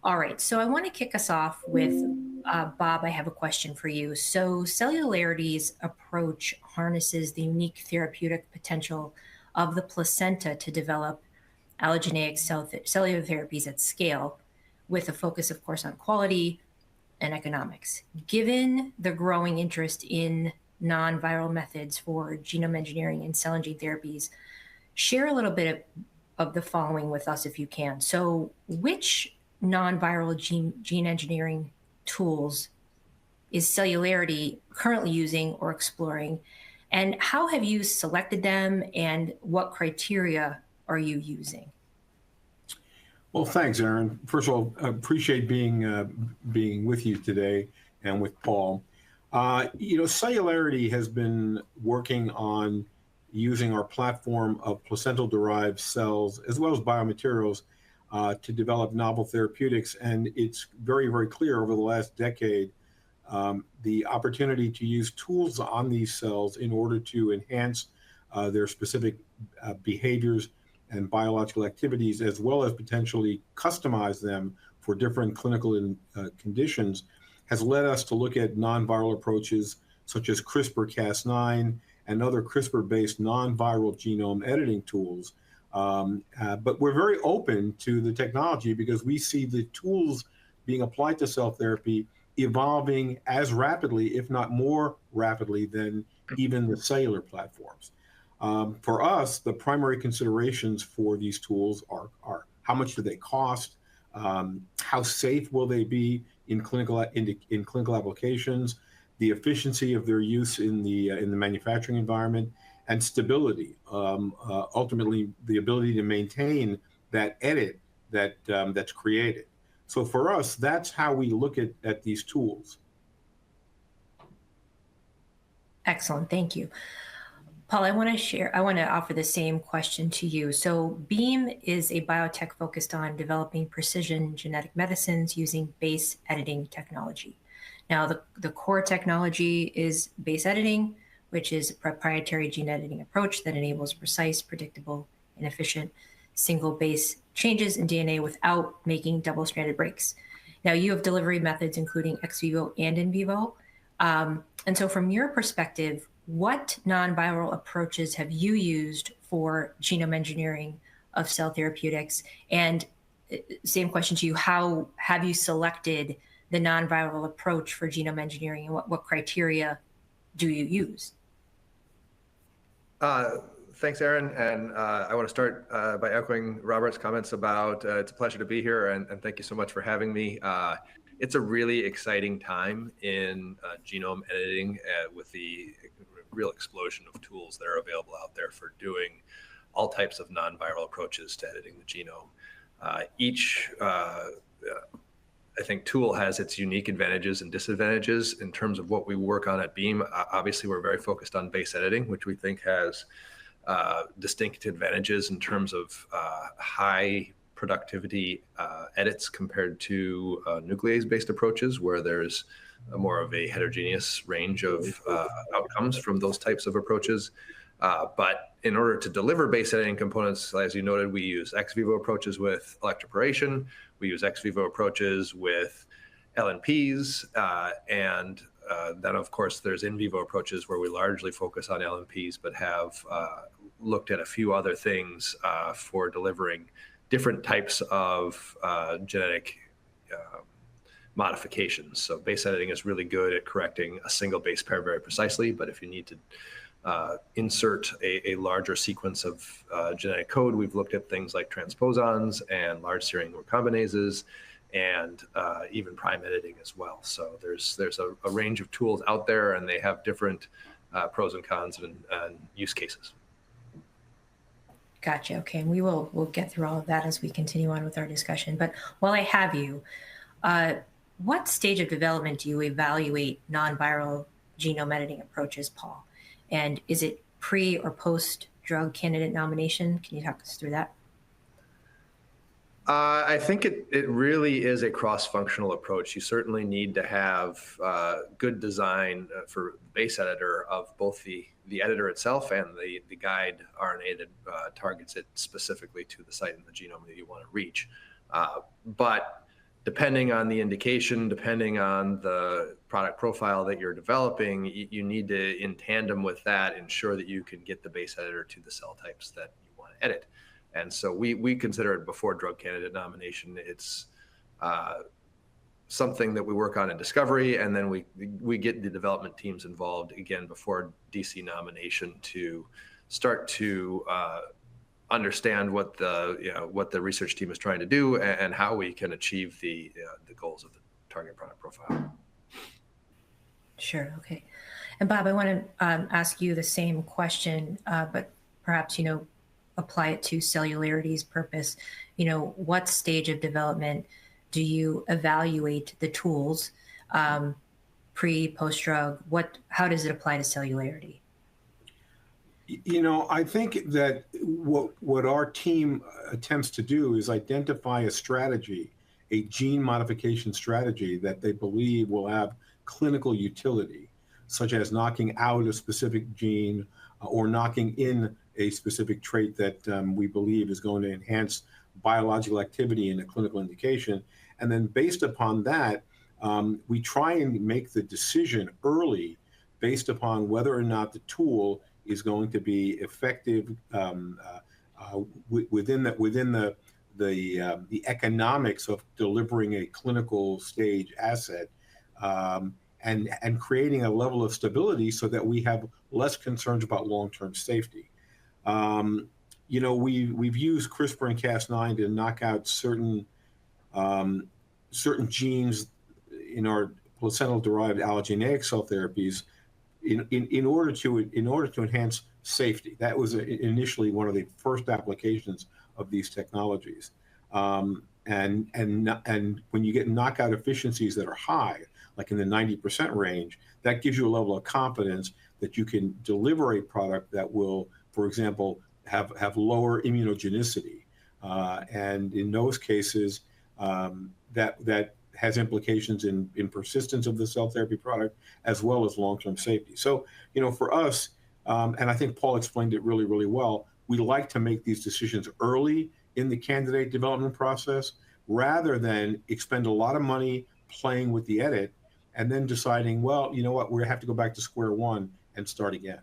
All right, so I want to kick us off with Bob. I have a question for you. So, Celularity's approach harnesses the unique therapeutic potential of the placenta to develop allogeneic cellular therapies at scale, with a focus, of course, on quality and economics. Given the growing interest in non-viral methods for genome engineering and cell and gene therapies, share a little bit of the following with us if you can. So, which non-viral gene engineering tools is Celularity currently using or exploring? And how have you selected them, and what criteria are you using? Well, thanks, Aaron. First of all, I appreciate being with you today and with Paul. Celularity has been working on using our platform of placental-derived cells as well as biomaterials to develop novel therapeutics. And it's very, very clear over the last decade the opportunity to use tools on these cells in order to enhance their specific behaviors and biological activities, as well as potentially customize them for different clinical conditions, has led us to look at non-viral approaches such as CRISPR-Cas9 and other CRISPR-based non-viral genome editing tools. But we're very open to the technology because we see the tools being applied to cell therapy evolving as rapidly, if not more rapidly, than even the cellular platforms. For us, the primary considerations for these tools are how much do they cost, how safe will they be in clinical applications, the efficiency of their use in the manufacturing environment, and stability. Ultimately, the ability to maintain that edit that's created. So for us, that's how we look at these tools. Excellent, thank you. Paul, I want to offer the same question to you. So Beam is a biotech focused on developing precision genetic medicines using base editing technology. Now, the core technology is base editing, which is a proprietary gene editing approach that enables precise, predictable, and efficient single base changes in DNA without making double-stranded breaks. Now, you have delivery methods including ex vivo and in vivo. And so from your perspective, what non-viral approaches have you used for genome engineering of cell therapeutics? And same question to you, how have you selected the non-viral approach for genome engineering, and what criteria do you use? Thanks, Aaron. And I want to start by echoing Robert's comments about it's a pleasure to be here, and thank you so much for having me. It's a really exciting time in genome editing with the real explosion of tools that are available out there for doing all types of non-viral approaches to editing the genome. Each, I think, tool has its unique advantages and disadvantages in terms of what we work on at Beam. Obviously, we're very focused on base editing, which we think has distinct advantages in terms of high productivity edits compared to nuclease-based approaches, where there's more of a heterogeneous range of outcomes from those types of approaches. But in order to deliver base editing components, as you noted, we use ex vivo approaches with electroporation. We use ex vivo approaches with LNPs. And then, of course, there's in vivo approaches where we largely focus on LNPs, but have looked at a few other things for delivering different types of genetic modifications. So base editing is really good at correcting a single base pair very precisely, but if you need to insert a larger sequence of genetic code, we've looked at things like transposons and large serine recombinases, and even prime editing as well. So there's a range of tools out there, and they have different pros and cons and use cases. Gotcha. Okay, and we'll get through all of that as we continue on with our discussion. But while I have you, what stage of development do you evaluate non-viral genome editing approaches, Paul? And is it pre or post drug candidate nomination? Can you talk us through that? I think it really is a cross-functional approach. You certainly need to have good design for base editor of both the editor itself and the guide RNA that targets it specifically to the site in the genome that you want to reach. But depending on the indication, depending on the product profile that you're developing, you need to, in tandem with that, ensure that you can get the base editor to the cell types that you want to edit. And so we consider it before drug candidate nomination. It's something that we work on in discovery, and then we get the development teams involved again before DC nomination to start to understand what the research team is trying to do and how we can achieve the goals of the target product profile. Sure. Okay. And Bob, I want to ask you the same question, but perhaps, apply it to Celularity's purpose. What stage of development do you evaluate the tools, pre, post-drug? How does it apply to Celularity? I think that what our team attempts to do is identify a strategy, a gene modification strategy that they believe will have clinical utility, such as knocking out a specific gene or knocking in a specific trait that we believe is going to enhance biological activity in a clinical indication. And then based upon that, we try and make the decision early based upon whether or not the tool is going to be effective within the economics of delivering a clinical stage asset, and creating a level of stability so that we have less concerns about long-term safety. We've used CRISPR and Cas9 to knock out certain genes in our placental-derived allogeneic cell therapies in order to enhance safety. That was initially one of the first applications of these technologies. And when you get knockout efficiencies that are high, like in the 90% range, that gives you a level of confidence that you can deliver a product that will, for example, have lower immunogenicity. And in those cases, that has implications in persistence of the cell therapy product as well as long-term safety. So, for us, and I think Paul explained it really, really well, we like to make these decisions early in the candidate development process rather than expend a lot of money playing with the edit and then deciding, well, you know what, we have to go back to square one and start again.